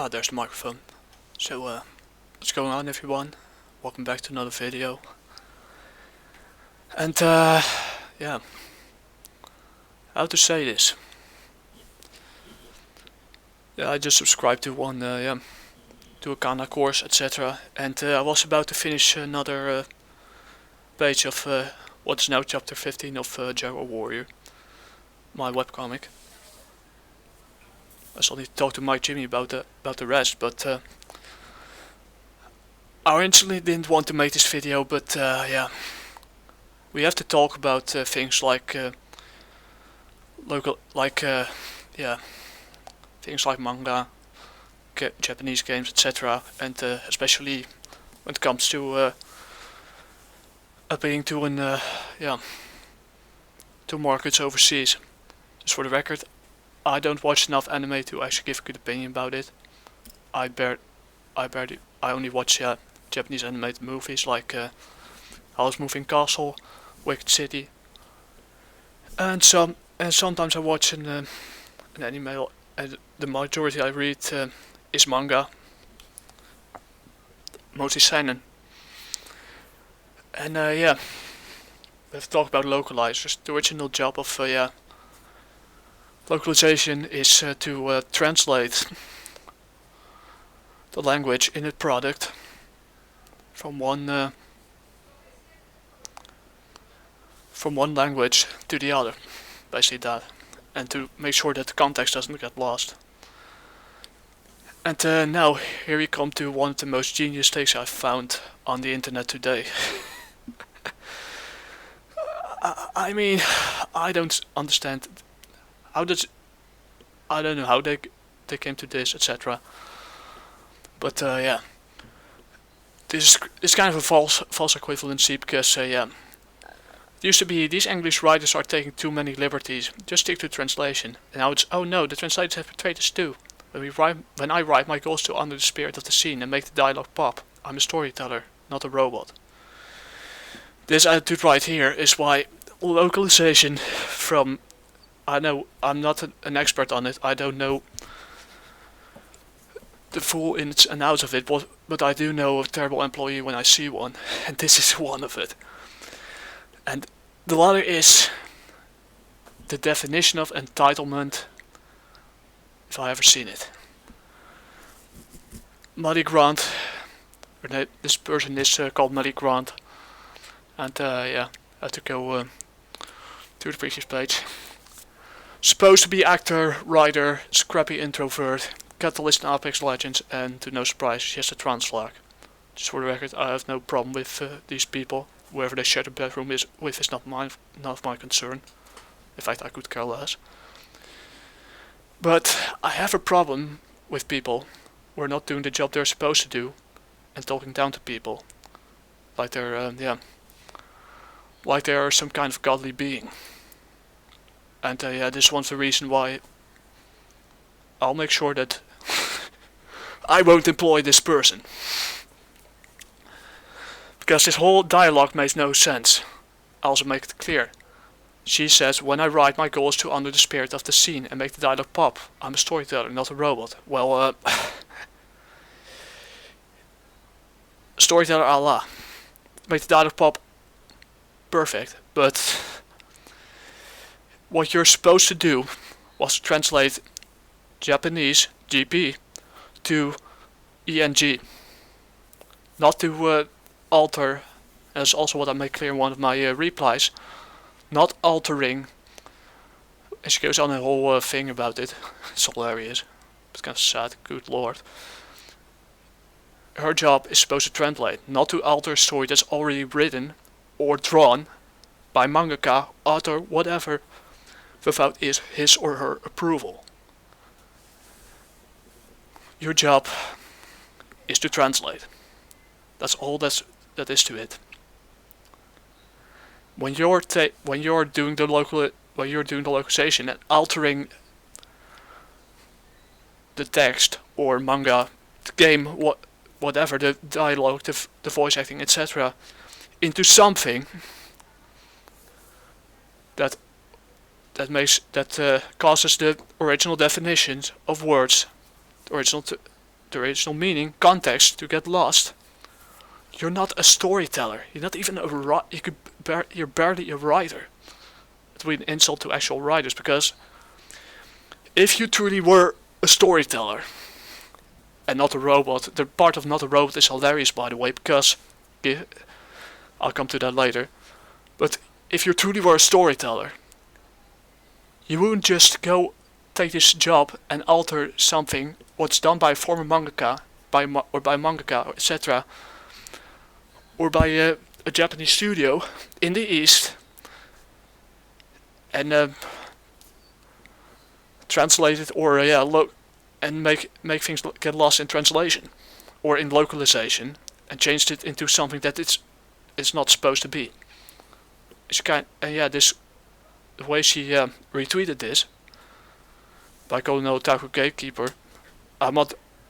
Ah, there's the microphone. So, what's going on, everyone? Welcome back to another video. And, yeah. How to say this? Yeah, I just subscribed to one, to a Kana course, etc. And I was about to finish another page of what's now chapter 15 of Jaguar Warrior, my webcomic. I still need to talk to Mike Jimmy about the rest, but I originally didn't want to make this video, but yeah, we have to talk about things like things like manga, Japanese games, etc. And especially when it comes to appealing to to markets overseas. Just for the record, I don't watch enough anime to actually give a good opinion about it. I only watch Japanese animated movies like House Moving Castle, Wicked City, and sometimes I watch an anime. The majority I read is manga, mostly seinen. And yeah, we have to talk about localizers. The original job of localization is to translate the language in a product from one language to the other, basically that, and to make sure that the context doesn't get lost. And now here we come to one of the most genius things I've found on the internet today. I mean, I don't understand I don't know how they came to this, etc. But yeah, this is kind of a false equivalency, because yeah, it used to be these English writers are taking too many liberties. Just stick to translation. And now it's, oh no, the translators have betrayed us too. When I write, my goal is to honor the spirit of the scene and make the dialogue pop. I'm a storyteller, not a robot. This attitude right here is why localization from, I know I'm not an expert on it, I don't know the full ins and outs of it, but I do know a terrible employee when I see one, and this is one of it. And the latter is the definition of entitlement, if I ever seen it. Meli Grant, this person is called Meli Grant, and yeah, I have to go to the previous page. Supposed to be actor, writer, scrappy introvert, catalyst in Apex Legends, and to no surprise, she has a trans flag. Just for the record, I have no problem with these people. Whoever they share the bedroom with is not of my concern. In fact, I could care less. But I have a problem with people who are not doing the job they're supposed to do and talking down to people like they're like they are some kind of godly being. And yeah, this one's the reason why I'll make sure that I won't employ this person. Because this whole dialogue makes no sense. I also make it clear. She says, when I write, my goal is to honor the spirit of the scene and make the dialogue pop. I'm a storyteller, not a robot. Well, storyteller a la. Make the dialogue pop. Perfect. But what you're supposed to do was to translate Japanese GP to ENG. Not to alter, as also what I made clear in one of my replies, not altering. And she goes on a whole thing about it. It's hilarious. It's kind of sad, good lord. Her job is supposed to translate, not to alter a story that's already written or drawn by mangaka, author, whatever, without his or her approval. Your job is to translate. That's all that is to it. When you're doing the localization and altering the text or manga, the game, whatever, the dialogue, the voice acting, etc., into something that causes the original definitions of words, the original the original meaning, context, to get lost, you're not a storyteller. You're not even you're barely a writer. It would be an insult to actual writers, because if you truly were a storyteller and not a robot, the part of not a robot is hilarious, by the way, because I'll come to that later. But if you truly were a storyteller, you wouldn't just go take this job and alter something what's done by a former mangaka, by mangaka, etc., or by a Japanese studio in the East, and translate it, or and make things get lost in translation or in localization, and changed it into something that it's not supposed to be. It's the way she retweeted this by calling no otaku gatekeeper.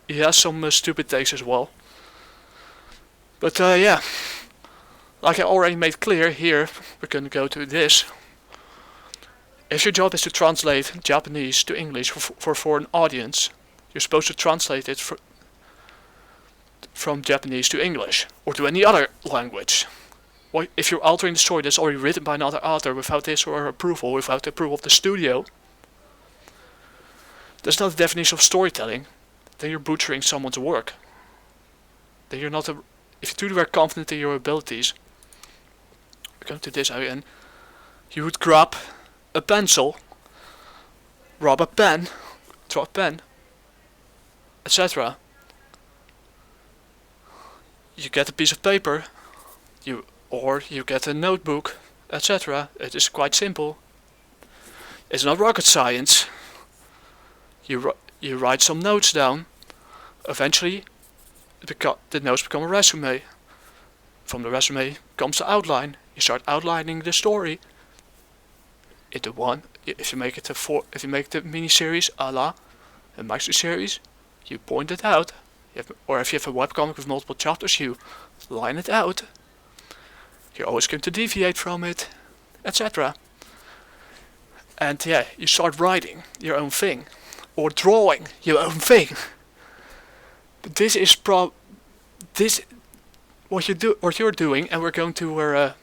He has some stupid takes as well. But like I already made clear here, we're gonna go to this. If your job is to translate Japanese to English for a foreign audience, you're supposed to translate it from Japanese to English, or to any other language. If you're altering the story that's already written by another author without his or her approval, without the approval of the studio, that's not the definition of storytelling. Then you're butchering someone's work. Then you're not if you truly were confident in your abilities, come to this again, you would grab a pencil, rob a pen, draw a pen, etc. You get a piece of paper, you get a notebook, etc. It is quite simple. It's not rocket science. You write some notes down. Eventually, the notes become a resume. From the resume comes the outline. You start outlining the story into one. If you make it if you make the mini-series a la a maxi-series, you point it out. Or if you have a webcomic with multiple chapters, you line it out. You're always going to deviate from it, etc. And you start writing your own thing, or drawing your own thing. But this is what you're doing, and we're going to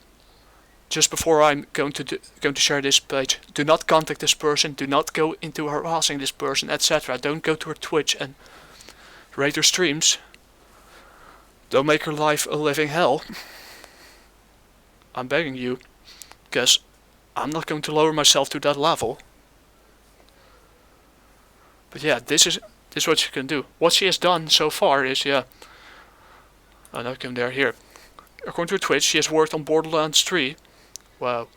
just before I'm going to share this page. Do not contact this person. Do not go into harassing this person, etc. Don't go to her Twitch and rate her streams. Don't make her life a living hell. I'm begging you, because I'm not going to lower myself to that level. But this is what you can do. What she has done so far is, I'm not going there here. According to Twitch, she has worked on Borderlands 3, wow,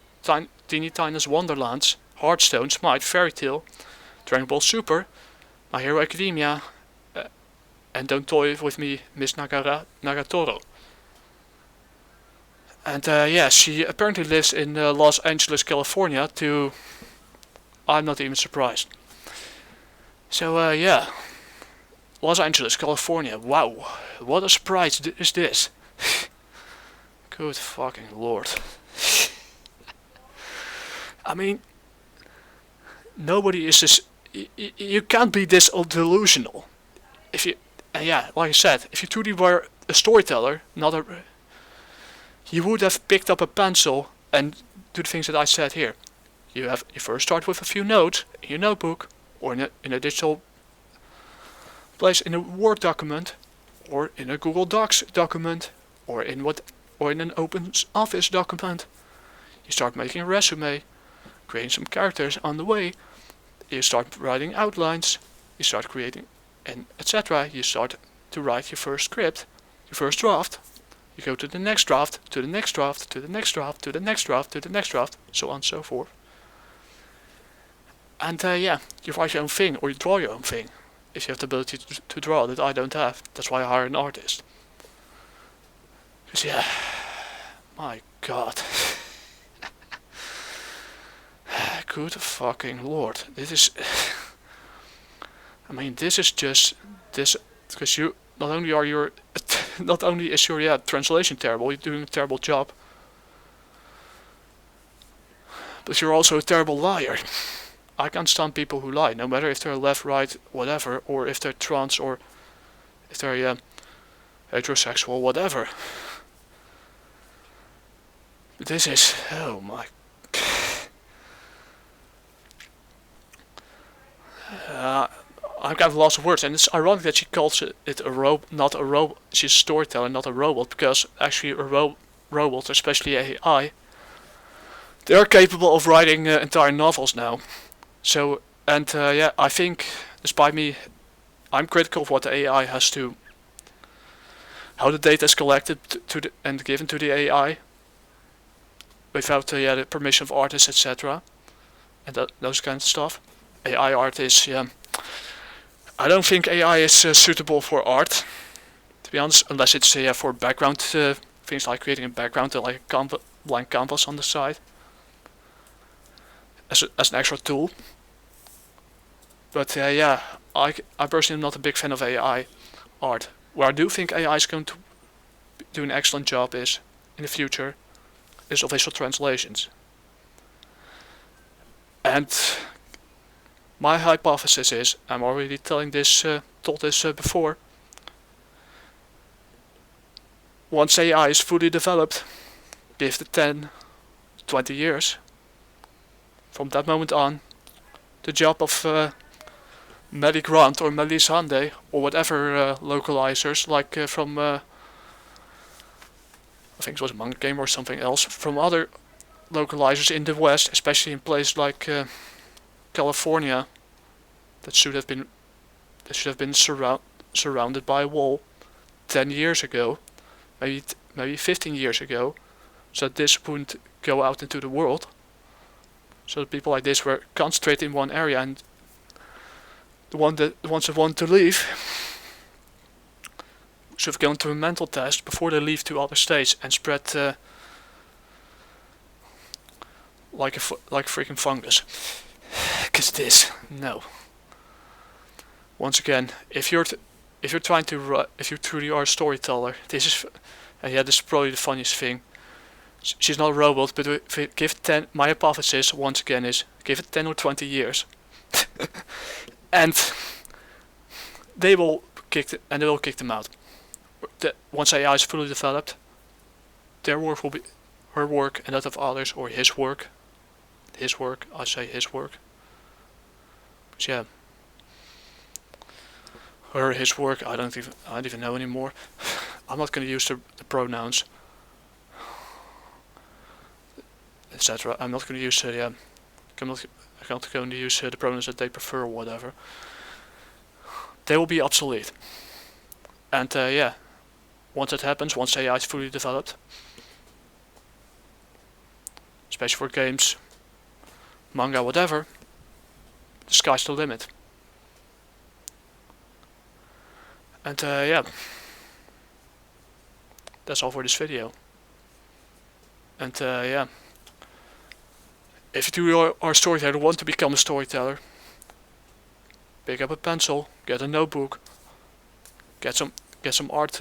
Teeny Tina's Wonderlands, Hearthstone, Smite, Fairy Tail, Dragon Ball Super, My Hero Academia, and Don't Toy With Me, Miss Nagatoro. And she apparently lives in Los Angeles, California, I'm not even surprised. So Los Angeles, California, wow, what a surprise is this. Good fucking lord. I mean, nobody is this, you can't be this delusional. If you, like I said, if you truly were a storyteller, you would have picked up a pencil and do the things that I said here. You first start with a few notes in your notebook, or in a digital place, in a Word document, or in a Google Docs document, or in an Open Office document. You start making a resume, creating some characters on the way. You start writing outlines. You start creating, and etc. You start to write your first script, your first draft. You go to the next draft, to the next draft, to the next draft, to the next draft, to the next draft, so on and so forth. And you write your own thing, or you draw your own thing, if you have the ability to draw, that I don't have. That's why I hire an artist. Because my god. Good fucking lord. This is just this, because you not only is your translation terrible, you're doing a terrible job, but you're also a terrible liar. I can't stand people who lie, no matter if they're left, right, whatever, or if they're trans or if they're heterosexual, whatever. But this is, oh my. I'm kind of lost of words, and it's ironic that she calls it a not a robot. She's a storyteller, not a robot, because actually robots, especially AI, they are capable of writing entire novels now. So, and yeah, I think, despite me, I'm critical of what the AI has to, how the data is collected and given to the AI, without the permission of artists, etc., and those kinds of stuff. AI artists, yeah. I don't think AI is suitable for art, to be honest, unless it's for background things like creating a background like a blank canvas on the side as an extra tool. But yeah, I personally am not a big fan of AI art. Where I do think AI is going to do an excellent job is, in the future, is official translations. And my hypothesis is, I'm already told this before, once AI is fully developed, give it 10, 20 years, from that moment on, the job of Meli Grant or Meli Grant or whatever localizers, like from, I think it was a manga game or something else, from other localizers in the West, especially in places like California, that should have been surrounded by a wall 10 years ago, maybe 15 years ago, so that this wouldn't go out into the world. So that people like this were concentrated in one area, and the ones that want to leave should have gone through a mental test before they leave to other states and spread like a freaking fungus. Cause this, no. Once again, if you're truly are a storyteller, this is, and yeah, this is probably the funniest thing. She's not a robot, but give it 10. My hypothesis, once again, is give it 10 or 20 years, and they will kick them out. Once AI is fully developed, their work will be her work and that of others, or his work. I say his work. But yeah, his work. I don't even know anymore. I'm not going to use the pronouns, etc. I'm not going to use I'm not going to use the pronouns that they prefer or whatever. They will be obsolete. And yeah, once that happens, once AI is fully developed, especially for games, manga, whatever, the sky's the limit. And yeah, that's all for this video. And yeah, if you are a storyteller, want to become a storyteller, pick up a pencil, get a notebook, get some art,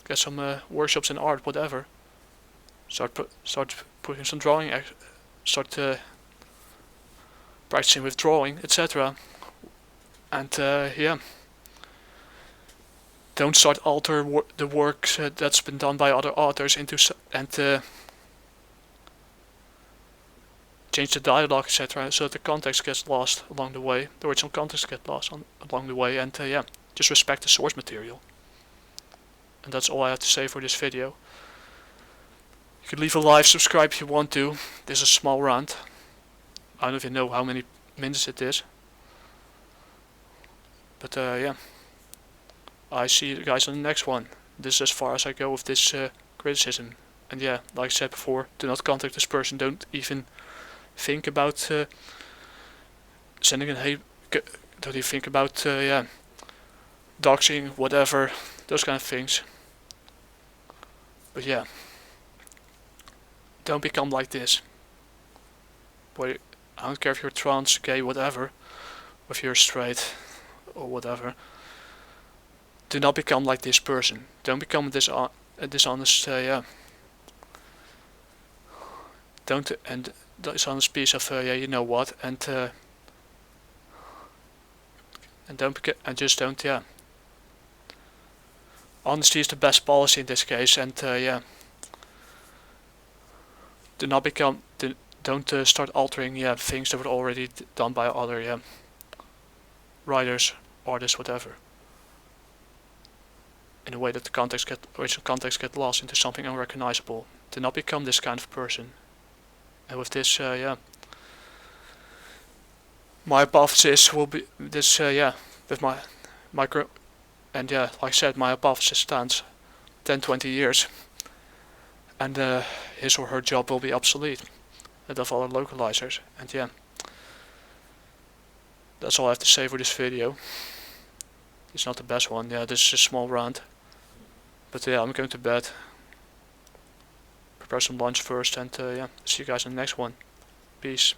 get some workshops in art, whatever. Start putting some drawing, start practicing with drawing, etc. And yeah, don't start alter the work that's been done by other authors and change the dialogue, etc. So that the context gets lost along the way, the original context gets lost along the way, and yeah, just respect the source material. And that's all I have to say for this video. You can leave a like, subscribe if you want to. This is a small rant. I don't even know how many minutes it is. But yeah, I see you guys on the next one. This is as far as I go with this criticism. And yeah, like I said before, do not contact this person. Don't even think about sending a hate. Don't even think about yeah, doxing, whatever, those kind of things. But yeah, don't become like this. Boy, I don't care if you're trans, gay, whatever, or if you're straight or whatever. Do not become like this person. Don't become a dishonest. Yeah. Don't and dishonest piece of yeah, you know what, and don't and just don't, yeah. honesty is the best policy in this case, and yeah, do not become, don't start altering things that were already done by other writers, artists, whatever, in a way that the original context get lost into something unrecognizable. Do not become this kind of person. And with this, my hypothesis will be this. With my micro, and yeah, like I said, my hypothesis stands 10-20 years, and his or her job will be obsolete, and of other localizers. And yeah, that's all I have to say for this video. It's not the best one. Yeah, this is a small rant. But yeah, I'm going to bed. Prepare some lunch first, and yeah, see you guys in the next one. Peace.